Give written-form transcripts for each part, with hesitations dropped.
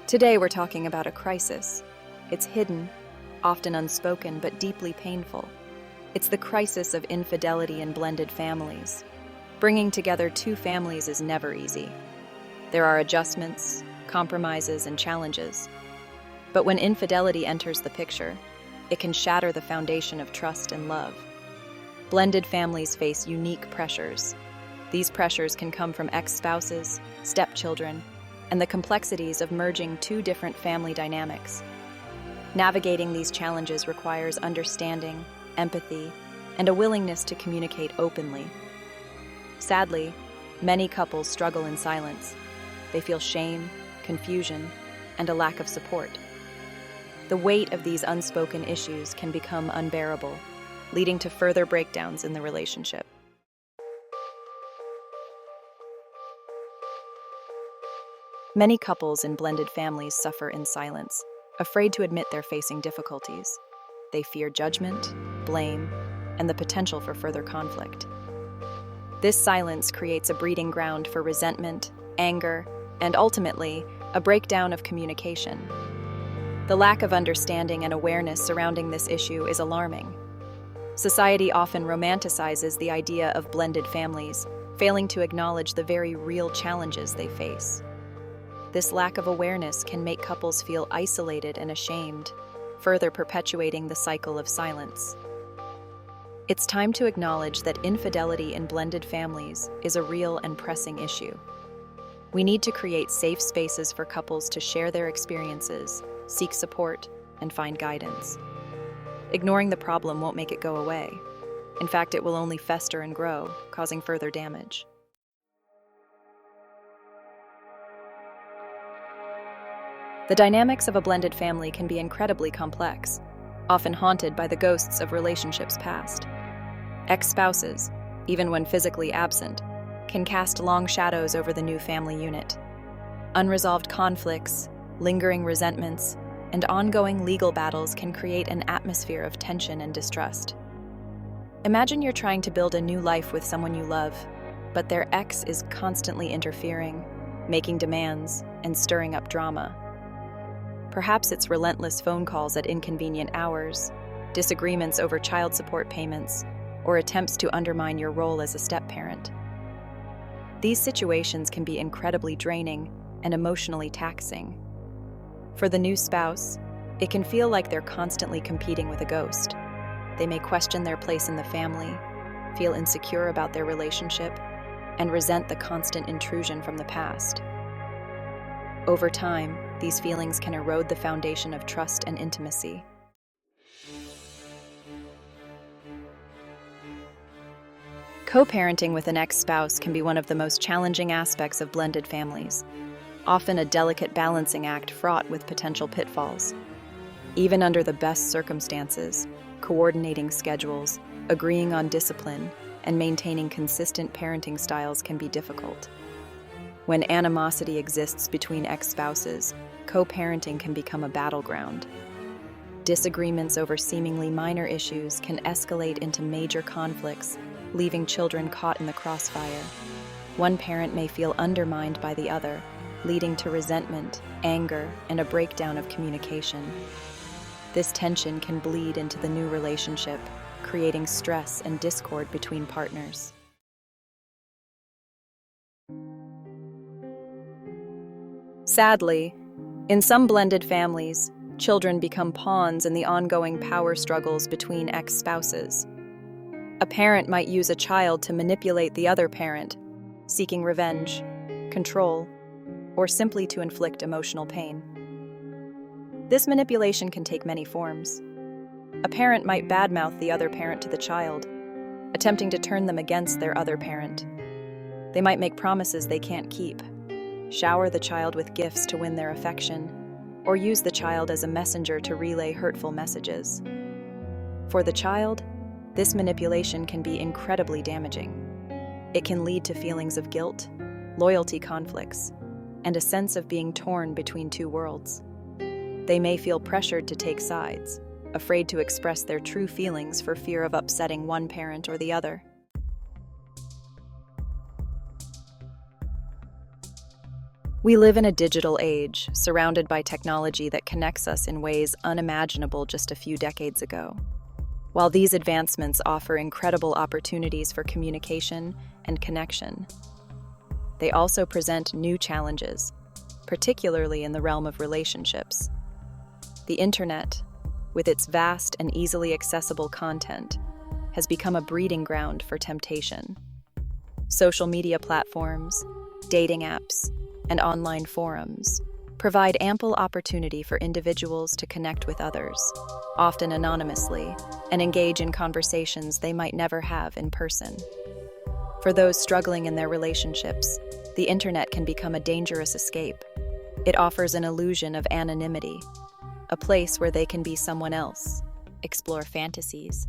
Today we're talking about a crisis. It's hidden, often unspoken, but deeply painful. It's the crisis of infidelity in blended families. Bringing together two families is never easy. There are adjustments, compromises, and challenges. But when infidelity enters the picture, it can shatter the foundation of trust and love. Blended families face unique pressures. These pressures can come from ex-spouses, stepchildren, and the complexities of merging two different family dynamics. Navigating these challenges requires understanding, empathy, and a willingness to communicate openly. Sadly, many couples struggle in silence. They feel shame, confusion, and a lack of support. The weight of these unspoken issues can become unbearable, leading to further breakdowns in the relationship. Many couples in blended families suffer in silence, afraid to admit they're facing difficulties. They fear judgment, blame, and the potential for further conflict. This silence creates a breeding ground for resentment, anger, and ultimately, a breakdown of communication. The lack of understanding and awareness surrounding this issue is alarming. Society often romanticizes the idea of blended families, failing to acknowledge the very real challenges they face. This lack of awareness can make couples feel isolated and ashamed, further perpetuating the cycle of silence. It's time to acknowledge that infidelity in blended families is a real and pressing issue. We need to create safe spaces for couples to share their experiences, seek support, and find guidance. Ignoring the problem won't make it go away. In fact, it will only fester and grow, causing further damage. The dynamics of a blended family can be incredibly complex, often haunted by the ghosts of relationships past. Ex-spouses, even when physically absent, can cast long shadows over the new family unit. Unresolved conflicts, lingering resentments, and ongoing legal battles can create an atmosphere of tension and distrust. Imagine you're trying to build a new life with someone you love, but their ex is constantly interfering, making demands, and stirring up drama. Perhaps it's relentless phone calls at inconvenient hours, disagreements over child support payments, or attempts to undermine your role as a step-parent. These situations can be incredibly draining and emotionally taxing. For the new spouse, it can feel like they're constantly competing with a ghost. They may question their place in the family, feel insecure about their relationship, and resent the constant intrusion from the past. Over time, these feelings can erode the foundation of trust and intimacy. Co-parenting with an ex-spouse can be one of the most challenging aspects of blended families, often a delicate balancing act fraught with potential pitfalls. Even under the best circumstances, coordinating schedules, agreeing on discipline, and maintaining consistent parenting styles can be difficult. When animosity exists between ex-spouses, co-parenting can become a battleground. Disagreements over seemingly minor issues can escalate into major conflicts, leaving children caught in the crossfire. One parent may feel undermined by the other, leading to resentment, anger, and a breakdown of communication. This tension can bleed into the new relationship, creating stress and discord between partners. Sadly, in some blended families, children become pawns in the ongoing power struggles between ex-spouses. A parent might use a child to manipulate the other parent, seeking revenge, control, or simply to inflict emotional pain. This manipulation can take many forms. A parent might badmouth the other parent to the child, attempting to turn them against their other parent. They might make promises they can't keep, shower the child with gifts to win their affection, or use the child as a messenger to relay hurtful messages. For the child, this manipulation can be incredibly damaging. It can lead to feelings of guilt, loyalty conflicts, and a sense of being torn between two worlds. They may feel pressured to take sides, afraid to express their true feelings for fear of upsetting one parent or the other. We live in a digital age, surrounded by technology that connects us in ways unimaginable just a few decades ago. While these advancements offer incredible opportunities for communication and connection, they also present new challenges, particularly in the realm of relationships. The internet, with its vast and easily accessible content, has become a breeding ground for temptation. Social media platforms, dating apps, and online forums provide ample opportunity for individuals to connect with others, often anonymously, and engage in conversations they might never have in person. For those struggling in their relationships, the internet can become a dangerous escape. It offers an illusion of anonymity, a place where they can be someone else, explore fantasies,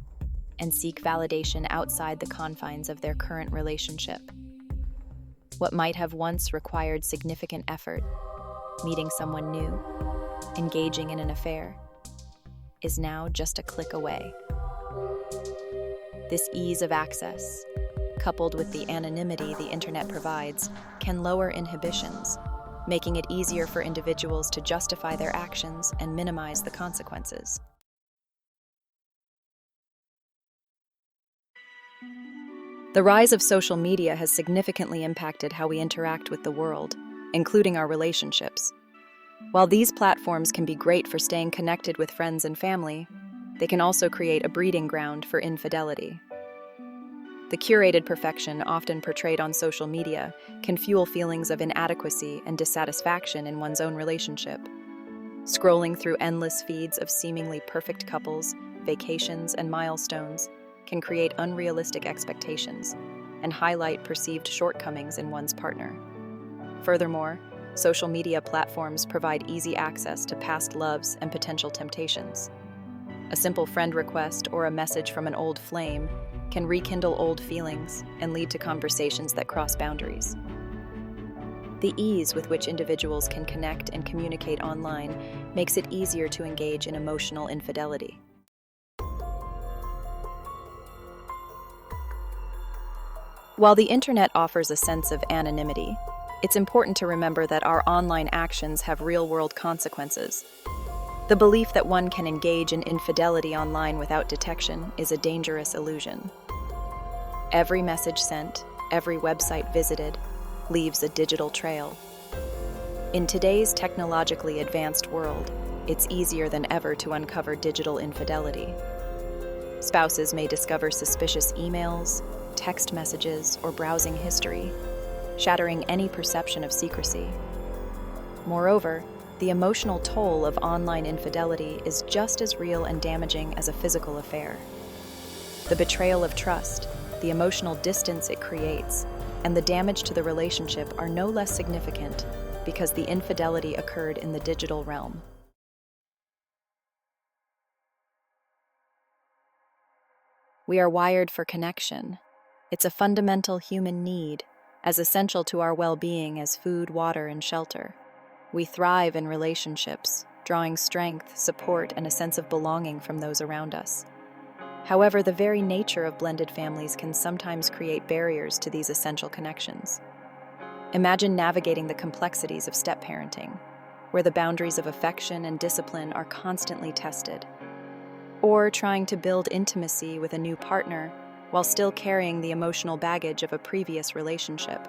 and seek validation outside the confines of their current relationship. What might have once required significant effort, meeting someone new, engaging in an affair, is now just a click away. This ease of access, coupled with the anonymity the internet provides, can lower inhibitions, making it easier for individuals to justify their actions and minimize the consequences. The rise of social media has significantly impacted how we interact with the world, including our relationships. While these platforms can be great for staying connected with friends and family, they can also create a breeding ground for infidelity. The curated perfection often portrayed on social media can fuel feelings of inadequacy and dissatisfaction in one's own relationship. Scrolling through endless feeds of seemingly perfect couples, vacations, and milestones can create unrealistic expectations and highlight perceived shortcomings in one's partner. Furthermore, social media platforms provide easy access to past loves and potential temptations. A simple friend request or a message from an old flame can rekindle old feelings and lead to conversations that cross boundaries. The ease with which individuals can connect and communicate online makes it easier to engage in emotional infidelity. While the internet offers a sense of anonymity, it's important to remember that our online actions have real-world consequences. The belief that one can engage in infidelity online without detection is a dangerous illusion. Every message sent, every website visited, leaves a digital trail. In today's technologically advanced world, it's easier than ever to uncover digital infidelity. Spouses may discover suspicious emails, text messages, or browsing history, shattering any perception of secrecy. Moreover, the emotional toll of online infidelity is just as real and damaging as a physical affair. The betrayal of trust, the emotional distance it creates, and the damage to the relationship are no less significant because the infidelity occurred in the digital realm. We are wired for connection. It's a fundamental human need, as essential to our well-being as food, water, and shelter. We thrive in relationships, drawing strength, support, and a sense of belonging from those around us. However, the very nature of blended families can sometimes create barriers to these essential connections. Imagine navigating the complexities of step-parenting, where the boundaries of affection and discipline are constantly tested, or trying to build intimacy with a new partner while still carrying the emotional baggage of a previous relationship.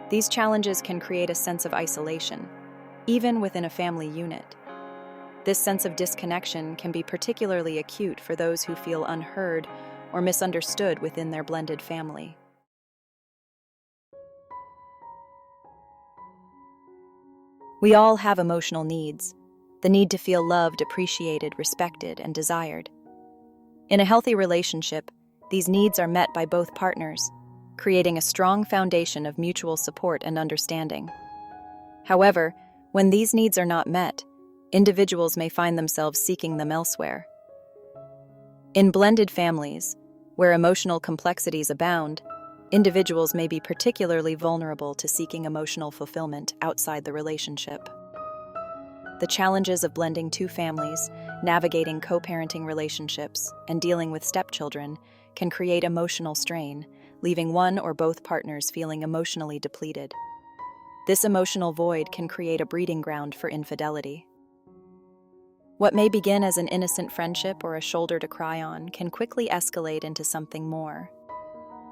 These challenges can create a sense of isolation, even within a family unit. This sense of disconnection can be particularly acute for those who feel unheard or misunderstood within their blended family. We all have emotional needs, the need to feel loved, appreciated, respected, and desired. In a healthy relationship, these needs are met by both partners, creating a strong foundation of mutual support and understanding. However, when these needs are not met, individuals may find themselves seeking them elsewhere. In blended families, where emotional complexities abound, individuals may be particularly vulnerable to seeking emotional fulfillment outside the relationship. The challenges of blending two families, navigating co-parenting relationships, and dealing with stepchildren can create emotional strain, leaving one or both partners feeling emotionally depleted. This emotional void can create a breeding ground for infidelity. What may begin as an innocent friendship or a shoulder to cry on can quickly escalate into something more.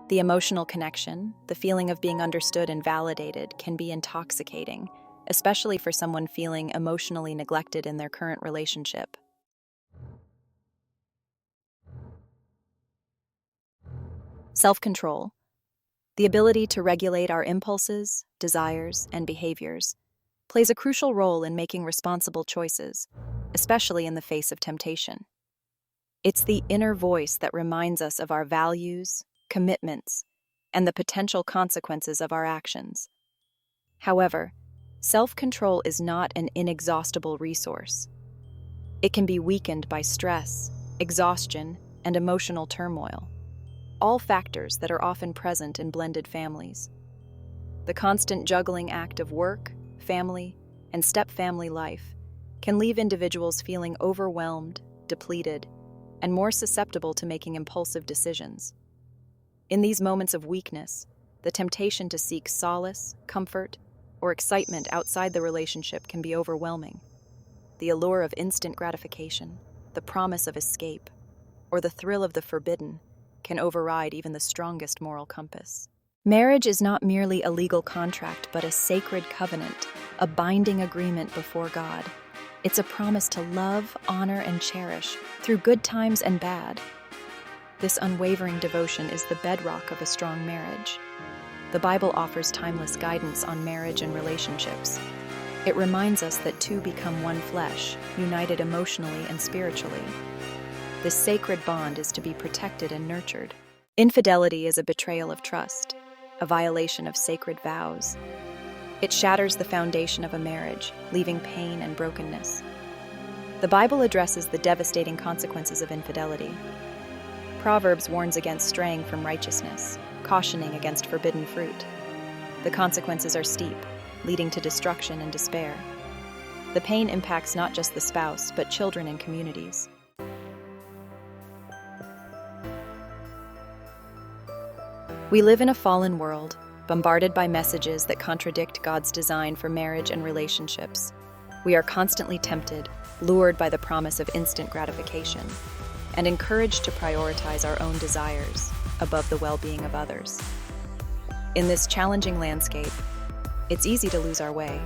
The emotional connection, the feeling of being understood and validated, can be intoxicating, especially for someone feeling emotionally neglected in their current relationship. Self-control, the ability to regulate our impulses, desires, and behaviors, plays a crucial role in making responsible choices, especially in the face of temptation. It's the inner voice that reminds us of our values, commitments, and the potential consequences of our actions. However, self-control is not an inexhaustible resource. It can be weakened by stress, exhaustion, and emotional turmoil, all factors that are often present in blended families. The constant juggling act of work, family, and step-family life can leave individuals feeling overwhelmed, depleted, and more susceptible to making impulsive decisions. In these moments of weakness, the temptation to seek solace, comfort, or excitement outside the relationship can be overwhelming. The allure of instant gratification, the promise of escape, or the thrill of the forbidden can override even the strongest moral compass. Marriage is not merely a legal contract, but a sacred covenant, a binding agreement before God. It's a promise to love, honor, and cherish through good times and bad. This unwavering devotion is the bedrock of a strong marriage. The Bible offers timeless guidance on marriage and relationships. It reminds us that two become one flesh, united emotionally and spiritually. This sacred bond is to be protected and nurtured. Infidelity is a betrayal of trust, a violation of sacred vows. It shatters the foundation of a marriage, leaving pain and brokenness. The Bible addresses the devastating consequences of infidelity. Proverbs warns against straying from righteousness, cautioning against forbidden fruit. The consequences are steep, leading to destruction and despair. The pain impacts not just the spouse, but children and communities. We live in a fallen world, bombarded by messages that contradict God's design for marriage and relationships. We are constantly tempted, lured by the promise of instant gratification, and encouraged to prioritize our own desires above the well-being of others. In this challenging landscape, it's easy to lose our way,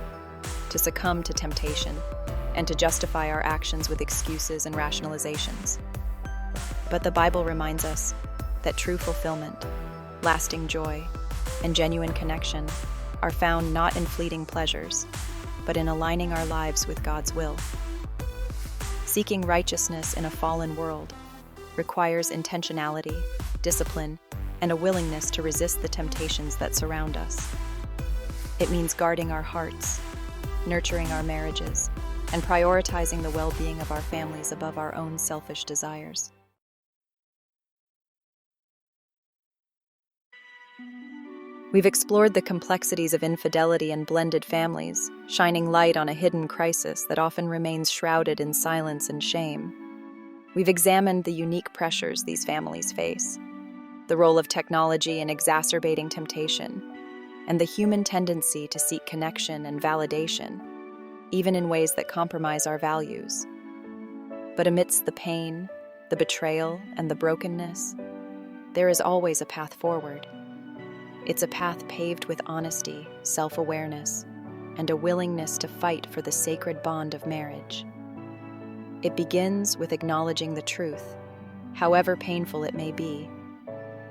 to succumb to temptation, and to justify our actions with excuses and rationalizations. But the Bible reminds us that true fulfillment, lasting joy, and genuine connection are found not in fleeting pleasures, but in aligning our lives with God's will. Seeking righteousness in a fallen world requires intentionality, discipline, and a willingness to resist the temptations that surround us. It means guarding our hearts, nurturing our marriages, and prioritizing the well-being of our families above our own selfish desires. We've explored the complexities of infidelity and blended families, shining light on a hidden crisis that often remains shrouded in silence and shame. We've examined the unique pressures these families face, the role of technology in exacerbating temptation, and the human tendency to seek connection and validation, even in ways that compromise our values. But amidst the pain, the betrayal, and the brokenness, there is always a path forward. It's a path paved with honesty, self-awareness, and a willingness to fight for the sacred bond of marriage. It begins with acknowledging the truth, however painful it may be,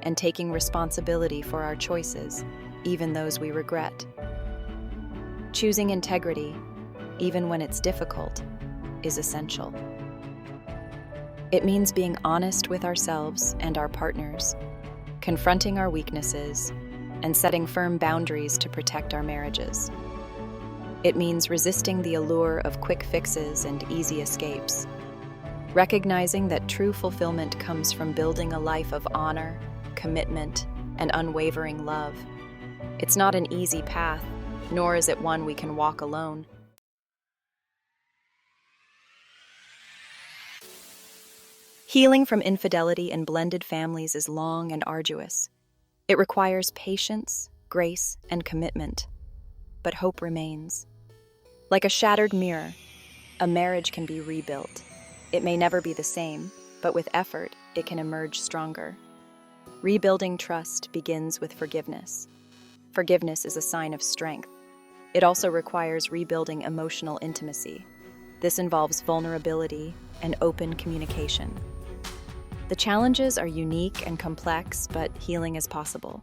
and taking responsibility for our choices, even those we regret. Choosing integrity, even when it's difficult, is essential. It means being honest with ourselves and our partners, confronting our weaknesses, and setting firm boundaries to protect our marriages. It means resisting the allure of quick fixes and easy escapes, recognizing that true fulfillment comes from building a life of honor, commitment, and unwavering love. It's not an easy path, nor is it one we can walk alone. Healing from infidelity in blended families is long and arduous. It requires patience, grace, and commitment. but hope remains. Like a shattered mirror, a marriage can be rebuilt. It may never be the same, but with effort, it can emerge stronger. Rebuilding trust begins with forgiveness. Forgiveness is a sign of strength. It also requires rebuilding emotional intimacy. This involves vulnerability and open communication. The challenges are unique and complex, but healing is possible.